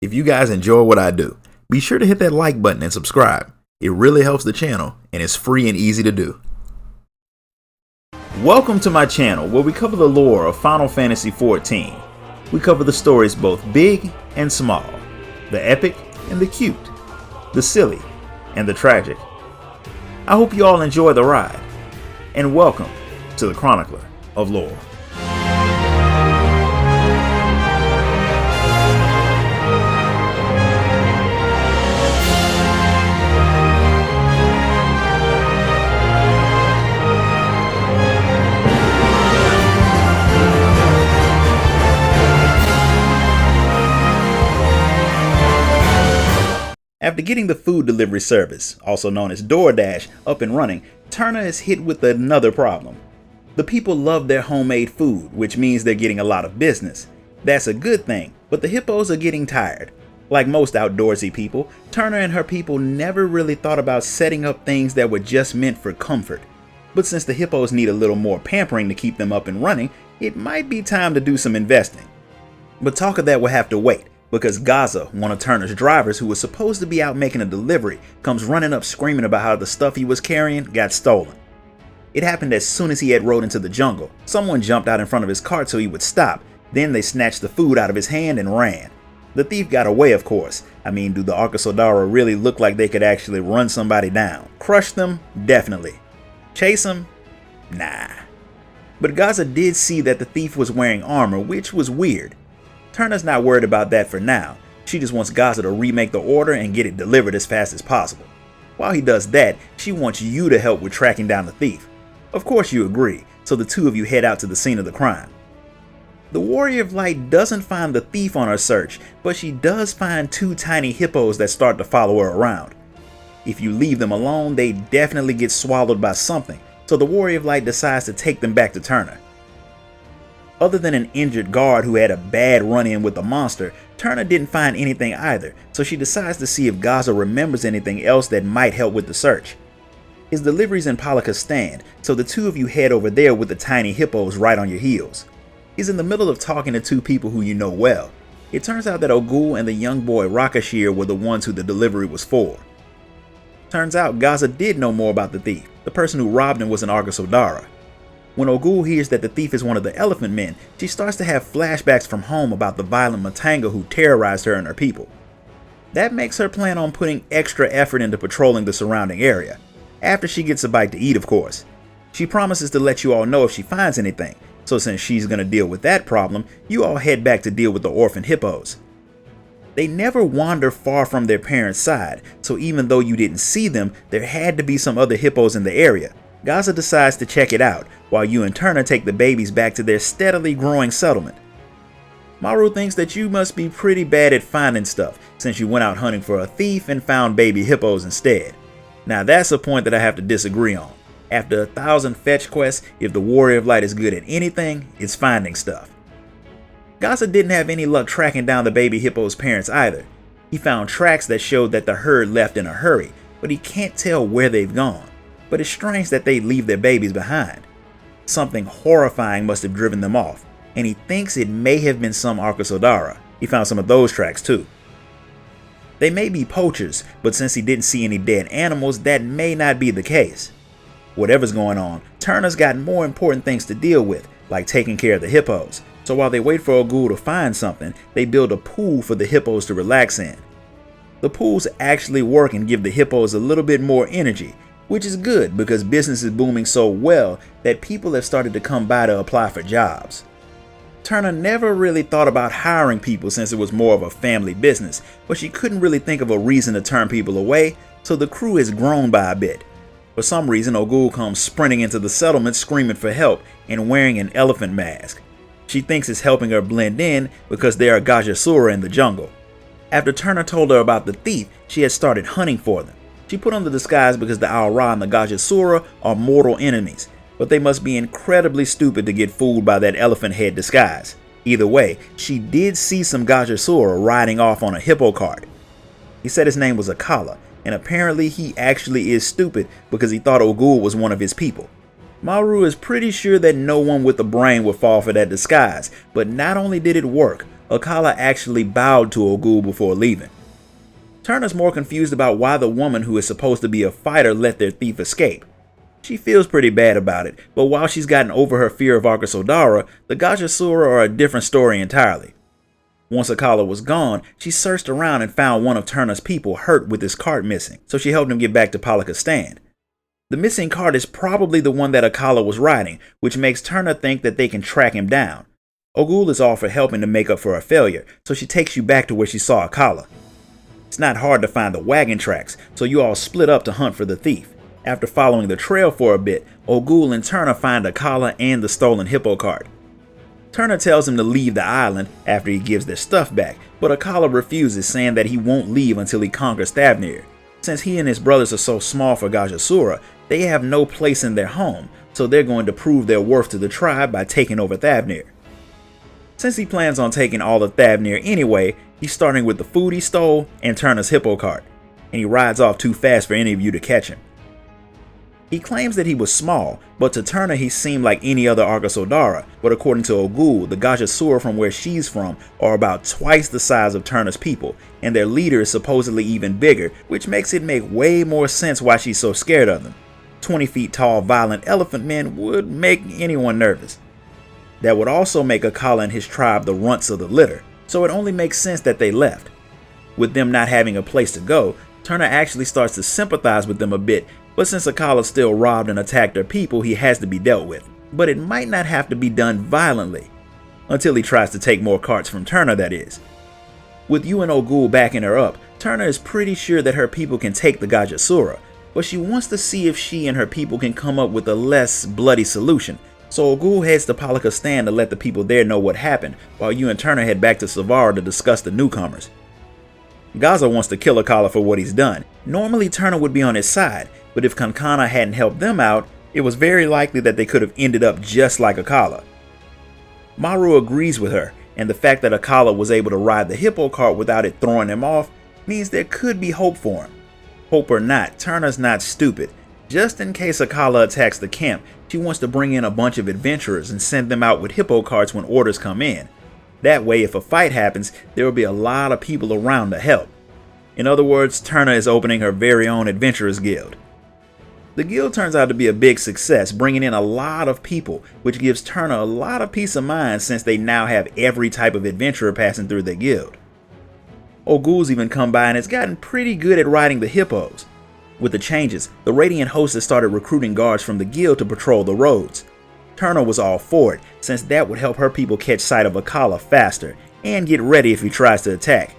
If you guys enjoy what I do, be sure to hit that like button and subscribe. It really helps the channel and it's free and easy to do. Welcome to my channel where we cover the lore of Final Fantasy XIV. We cover the stories both big and small, the epic and the cute, the silly and the tragic. I hope you all enjoy the ride, and welcome to the Chronicler of Lore. After getting the food delivery service, also known as DoorDash, up and running, Turner is hit with another problem. The people love their homemade food, which means they're getting a lot of business. That's a good thing, but the hippos are getting tired. Like most outdoorsy people, Turner and her people never really thought about setting up things that were just meant for comfort. But since the hippos need a little more pampering to keep them up and running, it might be time to do some investing. But talk of that will have to wait, because Gaza, one of Turner's drivers who was supposed to be out making a delivery, comes running up screaming about how the stuff he was carrying got stolen. It happened as soon as he had rode into the jungle. Someone jumped out in front of his cart so he would stop, then they snatched the food out of his hand and ran. The thief got away, of course. I mean, do the Arkasodara really look like they could actually run somebody down? Crush them? Definitely. Chase them? Nah. But Gaza did see that the thief was wearing armor, which was weird. Turner's not worried about that for now. She just wants Gaza to remake the order and get it delivered as fast as possible. While he does that, she wants you to help with tracking down the thief. Of course you agree, so the two of you head out to the scene of the crime. The Warrior of Light doesn't find the thief on her search, but she does find two tiny hippos that start to follow her around. If you leave them alone, they definitely get swallowed by something, so the Warrior of Light decides to take them back to Turner. Other than an injured guard who had a bad run-in with the monster, Turner didn't find anything either, so she decides to see if Gaza remembers anything else that might help with the search. His delivery's in Pakistan, so the two of you head over there with the tiny hippos right on your heels. He's in the middle of talking to two people who you know well. It turns out that Ogul and the young boy Rakashir were the ones who the delivery was for. Turns out Gaza did know more about the thief. The person who robbed him was an Arkasodara. When Ogul hears that the thief is one of the elephant men, she starts to have flashbacks from home about the violent Matanga who terrorized her and her people. That makes her plan on putting extra effort into patrolling the surrounding area. After she gets a bite to eat, of course. She promises to let you all know if she finds anything, so since she's going to deal with that problem, you all head back to deal with the orphan hippos. They never wander far from their parents' side, so even though you didn't see them, there had to be some other hippos in the area. Gaza decides to check it out, while you and Turner take the babies back to their steadily growing settlement. Maru thinks that you must be pretty bad at finding stuff, since you went out hunting for a thief and found baby hippos instead. Now that's a point that I have to disagree on. After 1,000 fetch quests, if the Warrior of Light is good at anything, it's finding stuff. Gaza didn't have any luck tracking down the baby hippo's parents either. He found tracks that showed that the herd left in a hurry, but he can't tell where they've gone. But it's strange that they leave their babies behind. Something horrifying must have driven them off, and he thinks it may have been some Arkasodara. He found some of those tracks too. They may be poachers, but since he didn't see any dead animals, that may not be the case. Whatever's going on, Turner's got more important things to deal with, like taking care of the hippos. So while they wait for Ogul to find something, they build a pool for the hippos to relax in. The pools actually work and give the hippos a little bit more energy, which is good because business is booming so well that people have started to come by to apply for jobs. Turner never really thought about hiring people since it was more of a family business, but she couldn't really think of a reason to turn people away, so the crew has grown by a bit. For some reason, Ogul comes sprinting into the settlement screaming for help and wearing an elephant mask. She thinks it's helping her blend in because there are Gajasura in the jungle. After Turner told her about the thief, she had started hunting for them. She put on the disguise because the Aura and the Gajasura are mortal enemies, but they must be incredibly stupid to get fooled by that elephant head disguise. Either way, she did see some Gajasura riding off on a hippo cart. He said his name was Akala, and apparently he actually is stupid because he thought Ogul was one of his people. Maru is pretty sure that no one with a brain would fall for that disguise, but not only did it work, Akala actually bowed to Ogul before leaving. Turner's more confused about why the woman who is supposed to be a fighter let their thief escape. She feels pretty bad about it, but while she's gotten over her fear of Arkasodara, the Gajasura are a different story entirely. Once Akala was gone, she searched around and found one of Turner's people hurt with his cart missing, so she helped him get back to Palakistan. The missing cart is probably the one that Akala was riding, which makes Turner think that they can track him down. Ogul is all for helping to make up for her failure, so she takes you back to where she saw Akala. It's not hard to find the wagon tracks, so you all split up to hunt for the thief. After following the trail for a bit, Ogul and Turner find Akala and the stolen hippo cart. Turner tells him to leave the island after he gives their stuff back, but Akala refuses, saying that he won't leave until he conquers Thavnir. Since he and his brothers are so small for Gajasura, they have no place in their home, so they're going to prove their worth to the tribe by taking over Thavnir. Since he plans on taking all of Thavnir anyway, he's starting with the food he stole and Turner's hippo cart, and he rides off too fast for any of you to catch him. He claims that he was small, but to Turner he seemed like any other Arkasodara, but according to Ogul, the Gajasura from where she's from are about twice the size of Turner's people, and their leader is supposedly even bigger, which makes it make way more sense why she's so scared of them. 20 feet tall violent elephant men would make anyone nervous. That would also make Akala and his tribe the runts of the litter, so it only makes sense that they left. With them not having a place to go, Turner actually starts to sympathize with them a bit, but since Akala still robbed and attacked her people, he has to be dealt with. But it might not have to be done violently, until he tries to take more carts from Turner, that is. With you and Ogul backing her up, Turner is pretty sure that her people can take the Gajasura, but she wants to see if she and her people can come up with a less bloody solution. So Ogul heads to Palakistan to let the people there know what happened, while you and Turner head back to Savara to discuss the newcomers. Gaza wants to kill Akala for what he's done. Normally Turner would be on his side, but if Kankana hadn't helped them out, it was very likely that they could have ended up just like Akala. Maru agrees with her, and the fact that Akala was able to ride the hippo cart without it throwing him off means there could be hope for him. Hope or not, Turner's not stupid. Just in case Akala attacks the camp, she wants to bring in a bunch of adventurers and send them out with hippo carts when orders come in. That way, if a fight happens, there will be a lot of people around to help. In other words, Turner is opening her very own adventurers guild. The guild turns out to be a big success, bringing in a lot of people, which gives Turner a lot of peace of mind since they now have every type of adventurer passing through their guild. Ogul's even come by and has gotten pretty good at riding the hippos. With the changes, the Radiant host has started recruiting guards from the guild to patrol the roads. Turner was all for it, since that would help her people catch sight of Akala faster, and get ready if he tries to attack.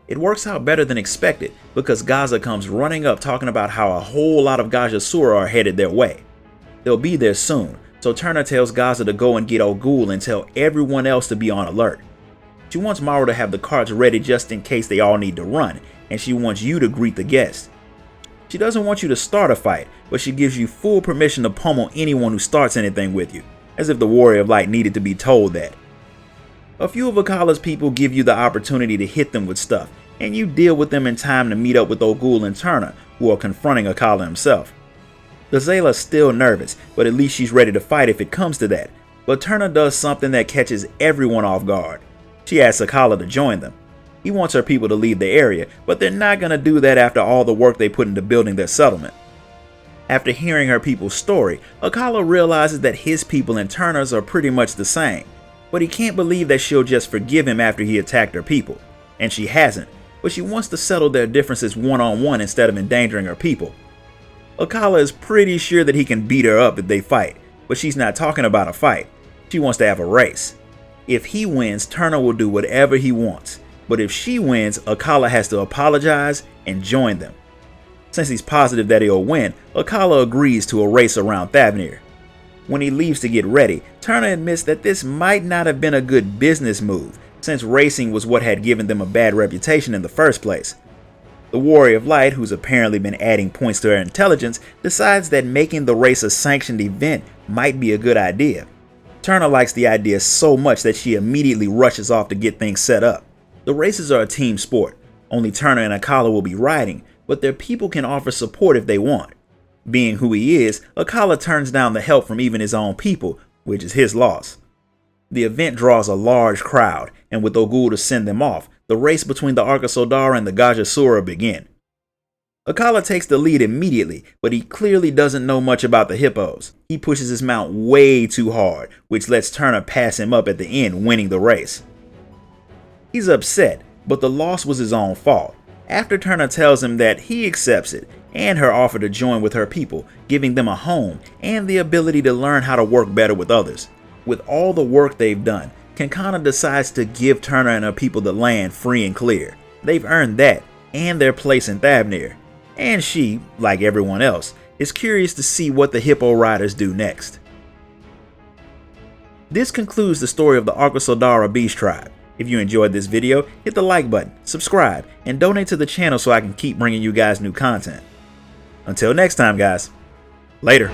It works out better than expected, because Gaza comes running up talking about how a whole lot of Gajasura are headed their way. They'll be there soon, so Turner tells Gaza to go and get Ogul and tell everyone else to be on alert. She wants Maru to have the carts ready just in case they all need to run, and she wants you to greet the guests. She doesn't want you to start a fight, but she gives you full permission to pummel anyone who starts anything with you, as if the Warrior of Light needed to be told that. A few of Akala's people give you the opportunity to hit them with stuff, and you deal with them in time to meet up with Ogul and Turner, who are confronting Akala himself. Gazela's still nervous, but at least she's ready to fight if it comes to that, but Turner does something that catches everyone off guard. She asks Akala to join them. He wants her people to leave the area, but they're not going to do that after all the work they put into building their settlement. After hearing her people's story, Akala realizes that his people and Turner's are pretty much the same, but he can't believe that she'll just forgive him after he attacked her people. And she hasn't, but she wants to settle their differences one-on-one instead of endangering her people. Akala is pretty sure that he can beat her up if they fight, but she's not talking about a fight. She wants to have a race. If he wins, Turner will do whatever he wants, but if she wins, Akala has to apologize and join them. Since he's positive that he'll win, Akala agrees to a race around Thavnir. When he leaves to get ready, Turner admits that this might not have been a good business move, since racing was what had given them a bad reputation in the first place. The Warrior of Light, who's apparently been adding points to her intelligence, decides that making the race a sanctioned event might be a good idea. Turner likes the idea so much that she immediately rushes off to get things set up. The races are a team sport. Only Turner and Akala will be riding, but their people can offer support if they want. Being who he is, Akala turns down the help from even his own people, which is his loss. The event draws a large crowd, and with Ogul to send them off, the race between the Arkasodara and the Gajasura begin. Akala takes the lead immediately, but he clearly doesn't know much about the hippos. He pushes his mount way too hard, which lets Turner pass him up at the end, winning the race. He's upset, but the loss was his own fault. After Turner tells him that he accepts it, and her offer to join with her people, giving them a home and the ability to learn how to work better with others. With all the work they've done, Kankana decides to give Turner and her people the land free and clear. They've earned that, and their place in Thavnir. And she, like everyone else, is curious to see what the Hippo Riders do next. This concludes the story of the Arkasodara Beast Tribe. If you enjoyed this video, hit the like button, subscribe, and donate to the channel so I can keep bringing you guys new content. Until next time, guys. Later.